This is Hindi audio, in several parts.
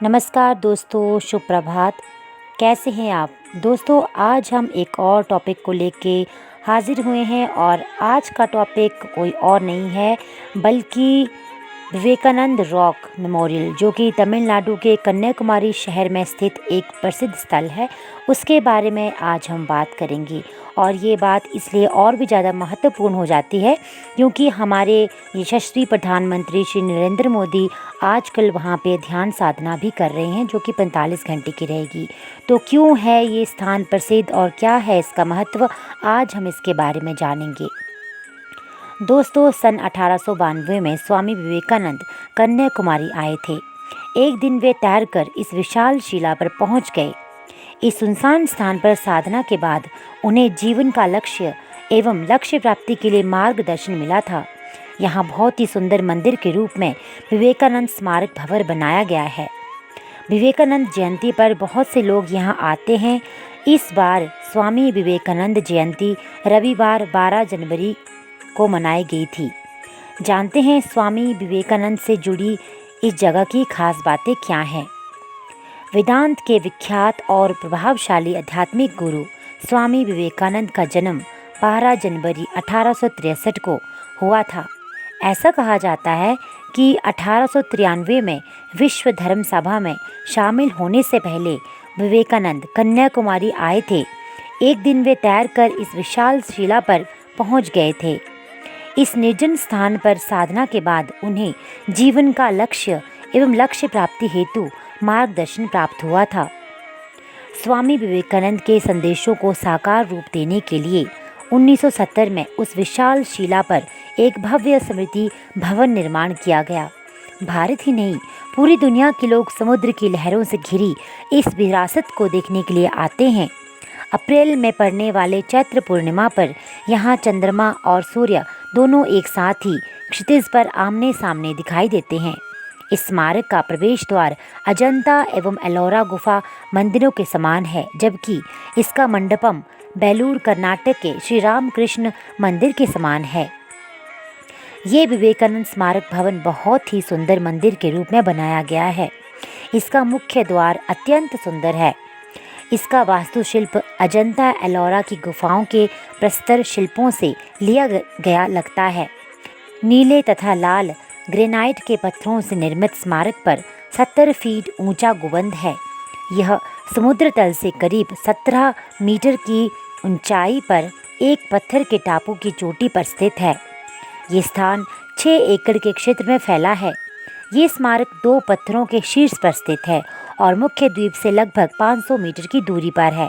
नमस्कार दोस्तों, शुभ प्रभात। कैसे हैं आप दोस्तों? आज हम एक और टॉपिक को लेके हाजिर हुए हैं और आज का टॉपिक कोई और नहीं है बल्कि विवेकानंद रॉक मेमोरियल, जो कि तमिलनाडु के कन्याकुमारी शहर में स्थित एक प्रसिद्ध स्थल है, उसके बारे में आज हम बात करेंगे। और ये बात इसलिए और भी ज़्यादा महत्वपूर्ण हो जाती है क्योंकि हमारे यशस्वी प्रधानमंत्री श्री नरेंद्र मोदी आजकल वहाँ पे ध्यान साधना भी कर रहे हैं, जो कि 45 घंटे की रहेगी। तो क्यों है ये स्थान प्रसिद्ध और क्या है इसका महत्व, आज हम इसके बारे में जानेंगे। दोस्तों, सन 1892 में स्वामी विवेकानंद कन्याकुमारी आए थे। एक दिन वे तैरकर इस विशाल शिला पर पहुंच गए। इस सुनसान स्थान पर साधना के बाद उन्हें जीवन का लक्ष्य एवं लक्ष्य प्राप्ति के लिए मार्गदर्शन मिला था। यहाँ बहुत ही सुंदर मंदिर के रूप में विवेकानंद स्मारक भवन बनाया गया है। विवेकानंद जयंती पर बहुत से लोग यहाँ आते हैं। इस बार स्वामी विवेकानंद जयंती रविवार 12 जनवरी को मनाई गई थी। जानते हैं स्वामी विवेकानंद से जुड़ी इस जगह की खास बातें क्या हैं। वेदांत के विख्यात और प्रभावशाली आध्यात्मिक गुरु स्वामी विवेकानंद का जन्म 12 जनवरी 1863 को हुआ था। ऐसा कहा जाता है कि 1893 में विश्व धर्म सभा में शामिल होने से पहले विवेकानंद कन्याकुमारी आए थे। एक दिन वे तैरकर इस विशाल शिला पर पहुंच गए थे। इस निर्जन स्थान पर साधना के बाद उन्हें जीवन का लक्ष्य एवं लक्ष्य प्राप्ति हेतु मार्गदर्शन प्राप्त हुआ था। स्वामी विवेकानंद के संदेशों को साकार रूप देने के लिए 1970 में उस विशाल शिला पर एक भव्य स्मृति भवन निर्माण किया गया। भारत ही नहीं, पूरी दुनिया के लोग समुद्र की लहरों से घिरी इस विरासत को देखने के लिए आते हैं। अप्रैल में पड़ने वाले चैत्र पूर्णिमा पर यहाँ चंद्रमा और सूर्य दोनों एक साथ ही क्षितिज पर आमने सामने दिखाई देते हैं। इस स्मारक का प्रवेश द्वार अजंता एवं एलोरा गुफा मंदिरों के समान है, जबकि इसका मंडपम बेलूर कर्नाटक के श्री रामकृष्ण मंदिर के समान है। ये विवेकानंद स्मारक भवन बहुत ही सुंदर मंदिर के रूप में बनाया गया है। इसका मुख्य द्वार अत्यंत सुंदर है। इसका वास्तुशिल्प अजंता एलोरा की गुफाओं के प्रस्तर शिल्पों से लिया गया लगता है। नीले तथा लाल ग्रेनाइट के पत्थरों से निर्मित स्मारक पर 70 फीट ऊंचा गुंबद है। यह समुद्र तल से करीब 17 मीटर की ऊंचाई पर एक पत्थर के टापू की चोटी पर स्थित है। ये स्थान 6 एकड़ के क्षेत्र में फैला है। ये स्मारक 2 पत्थरों के शीर्ष पर स्थित है और मुख्य द्वीप से लगभग 500 मीटर की दूरी पर है,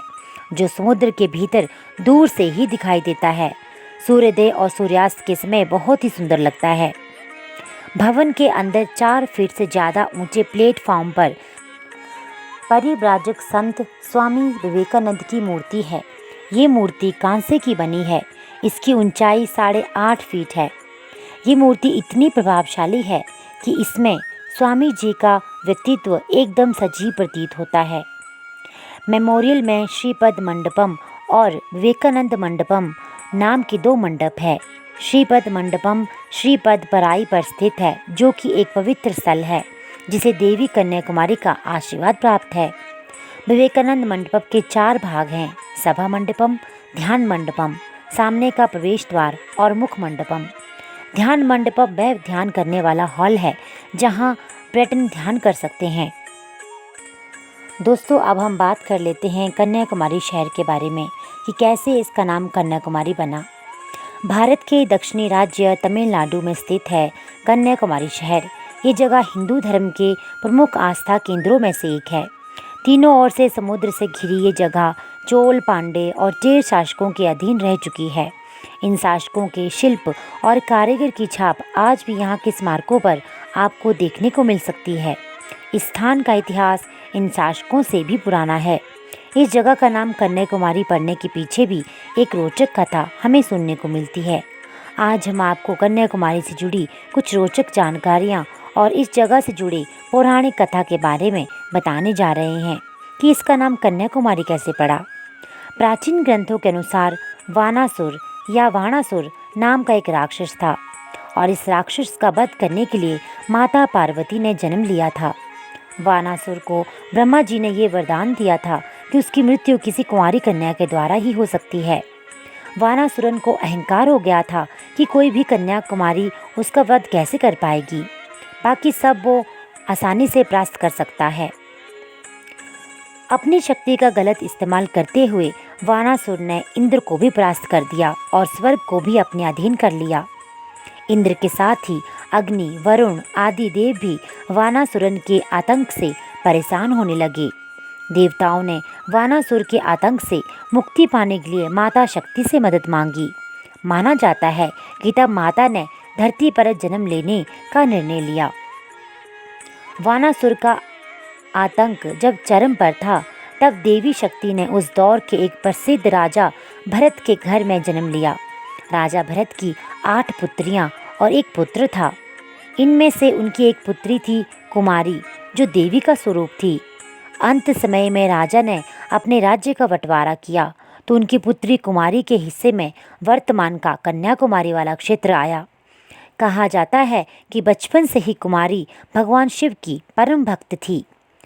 जो समुद्र के भीतर दूर से ही दिखाई देता है। सूर्योदय और सूर्यास्त के समय बहुत ही सुंदर लगता है। भवन के अंदर 4 फीट से ज़्यादा ऊंचे प्लेटफॉर्म पर परिव्राजक संत स्वामी विवेकानंद की मूर्ति है। ये मूर्ति कांसे की बनी है। इसकी ऊंचाई 8.5 फीट है। ये मूर्ति इतनी प्रभावशाली है कि इसमें स्वामी जी का व्यक्तित्व एकदम सजीव प्रतीत होता है। मेमोरियल में श्रीपद मंडपम और विवेकानंद मंडपम नाम के 2 मंडप है। श्रीपद मंडपम श्रीपद पराई पर स्थित है, जो कि एक पवित्र स्थल है जिसे देवी कन्याकुमारी का आशीर्वाद प्राप्त है। विवेकानंद मंडपम के 4 भाग हैं: सभा मंडपम, ध्यान मंडपम, सामने का प्रवेश द्वार और मुख मंडपम। ध्यान मंडपम वह ध्यान करने वाला हॉल है जहां पर्यटन ध्यान कर सकते हैं। दोस्तों, अब हम बात कर लेते हैं कन्याकुमारी शहर के बारे में कि कैसे इसका नाम कन्याकुमारी बना। भारत के दक्षिणी राज्य तमिलनाडु में स्थित है कन्याकुमारी शहर। ये जगह हिंदू धर्म के प्रमुख आस्था केंद्रों में से एक है। तीनों ओर से समुद्र से घिरी ये जगह चोल, पांडे और चेर शासकों के अधीन रह चुकी है। इन शासकों के शिल्प और कारीगर की छाप आज भी यहाँ के स्मारकों पर आपको देखने को मिल सकती है। इस स्थान का इतिहास इन शासकों से भी पुराना है। इस जगह का नाम कन्याकुमारी पड़ने के पीछे भी एक रोचक कथा हमें सुनने को मिलती है। आज हम आपको कन्याकुमारी से जुड़ी कुछ रोचक जानकारियाँ और इस जगह से जुड़ी पौराणिक कथा के बारे में बताने जा रहे हैं कि इसका नाम कन्याकुमारी कैसे पड़ा। प्राचीन ग्रंथों के अनुसार वानासुर या वाणासुर नाम का एक राक्षस था और इस राक्षस का वध करने के लिए माता पार्वती ने जन्म लिया था। वानासुर को ब्रह्मा जी ने ये वरदान दिया था कि उसकी मृत्यु किसी कुंवारी कन्या के द्वारा ही हो सकती है। वानासुरन को अहंकार हो गया था कि कोई भी कन्या कुमारी उसका वध कैसे कर पाएगी, बाकी सब वो आसानी से प्राप्त कर सकता है। अपनी शक्ति का गलत इस्तेमाल करते हुए वानासुर ने इंद्र को भी परास्त कर दिया और स्वर्ग को भी अपने अधीन कर लिया। इंद्र के साथ ही अग्नि, वरुण आदि देव भी वानासुरन के आतंक से परेशान होने लगे। देवताओं ने वानासुर के आतंक से मुक्ति पाने के लिए माता शक्ति से मदद मांगी। माना जाता है कि तब माता ने धरती पर जन्म लेने का निर्णय लिया। वानासुर का आतंक जब चरम पर था, तब देवी शक्ति ने उस दौर के एक प्रसिद्ध राजा भरत के घर में जन्म लिया। राजा भरत की 8 पुत्रियां और एक पुत्र था। इनमें से उनकी एक पुत्री थी कुमारी, जो देवी का स्वरूप थी। अंत समय में राजा ने अपने राज्य का बंटवारा किया तो उनकी पुत्री कुमारी के हिस्से में वर्तमान का कन्याकुमारी वाला क्षेत्र आया। कहा जाता है कि बचपन से ही कुमारी भगवान शिव की परम भक्त थी।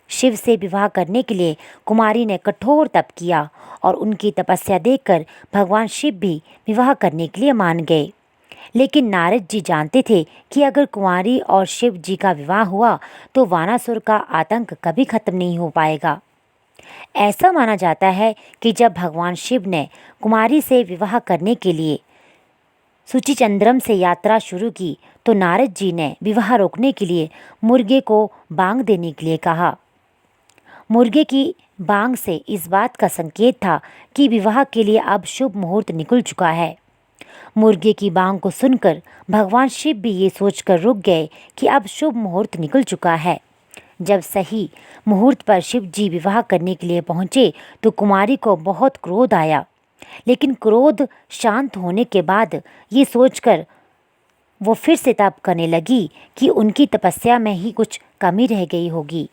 शिव से विवाह करने के लिए कुमारी ने कठोर तप किया और उनकी तपस्या देखकर भगवान शिव भी विवाह करने के लिए मान गए। लेकिन नारद जी जानते थे कि अगर कुंवारी और शिव जी का विवाह हुआ तो वानासुर का आतंक कभी खत्म नहीं हो पाएगा। ऐसा माना जाता है कि जब भगवान शिव ने कुमारी से विवाह करने के लिए सूचिचंद्रम से यात्रा शुरू की तो नारद जी ने विवाह रोकने के लिए मुर्गे को बांग देने के लिए कहा। मुर्गे की बांग से इस बात का संकेत था कि विवाह के लिए अब शुभ मुहूर्त निकल चुका है। मुर्गे की बांग को सुनकर भगवान शिव भी ये सोचकर रुक गए कि अब शुभ मुहूर्त निकल चुका है। जब सही मुहूर्त पर शिव जी विवाह करने के लिए पहुँचे तो कुमारी को बहुत क्रोध आया, लेकिन क्रोध शांत होने के बाद ये सोचकर वो फिर से तप करने लगी कि उनकी तपस्या में ही कुछ कमी रह गई होगी।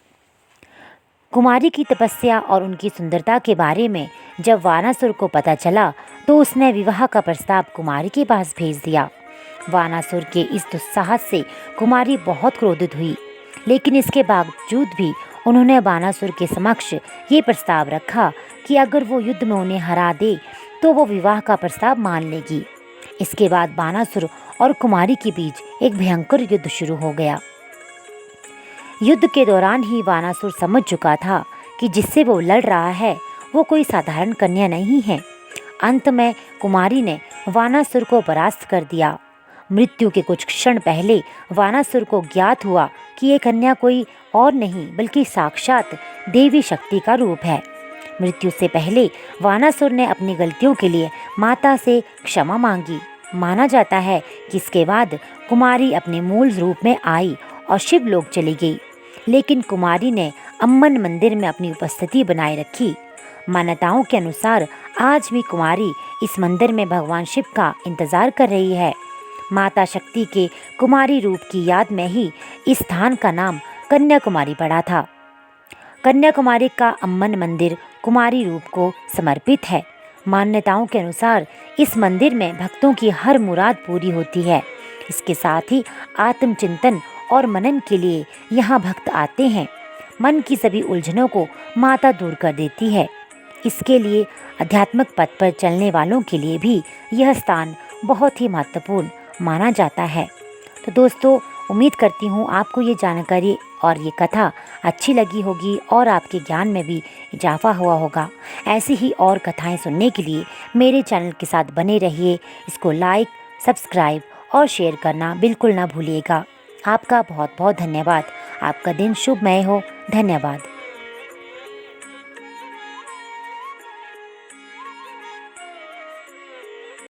कुमारी की तपस्या और उनकी सुंदरता के बारे में जब वानासुर को पता चला तो उसने विवाह का प्रस्ताव कुमारी के पास भेज दिया। वानासुर के इस दुस्साहस से कुमारी बहुत क्रोधित हुई, लेकिन इसके बावजूद भी उन्होंने वानासुर के समक्ष ये प्रस्ताव रखा कि अगर वो युद्ध में उन्हें हरा दे तो वो विवाह का प्रस्ताव मान लेगी। इसके बाद वानासुर और कुमारी के बीच एक भयंकर युद्ध शुरू हो गया। युद्ध के दौरान ही वानासुर समझ चुका था कि जिससे वो लड़ रहा है वो कोई साधारण कन्या नहीं है। अंत में कुमारी ने वानासुर को परास्त कर दिया। मृत्यु के कुछ क्षण पहले वानासुर को ज्ञात हुआ कि ये कन्या कोई और नहीं बल्कि साक्षात देवी शक्ति का रूप है। मृत्यु से पहले वानासुर ने अपनी गलतियों के लिए माता से क्षमा मांगी। माना जाता है कि इसके बाद कुमारी अपने मूल रूप में आई और शिवलोक चली गई, लेकिन कुमारी ने अम्मन मंदिर में अपनी उपस्थिति बनाए रखी। मान्यताओं के अनुसार आज भी कुमारी इस मंदिर में भगवान शिव का इंतजार कर रही है। माता शक्ति के कुमारी रूप की याद में ही इस स्थान का नाम कन्याकुमारी पड़ा था। कन्याकुमारी का अम्मन मंदिर कुमारी रूप को समर्पित है। मान्यताओं के अनुसार इस मंदिर में भक्तों की हर मुराद पूरी होती है। इसके साथ ही आत्मचिंतन और मनन के लिए यहाँ भक्त आते हैं। मन की सभी उलझनों को माता दूर कर देती है। इसके लिए आध्यात्मिक पथ पर चलने वालों के लिए भी यह स्थान बहुत ही महत्वपूर्ण माना जाता है। तो दोस्तों, उम्मीद करती हूँ आपको ये जानकारी और ये कथा अच्छी लगी होगी और आपके ज्ञान में भी इजाफा हुआ होगा। ऐसी ही और कथाएं सुनने के लिए मेरे चैनल के साथ बने रहिए। इसको लाइक, सब्सक्राइब और शेयर करना बिल्कुल ना भूलिएगा। आपका बहुत बहुत धन्यवाद। आपका दिन शुभमय हो। धन्यवाद।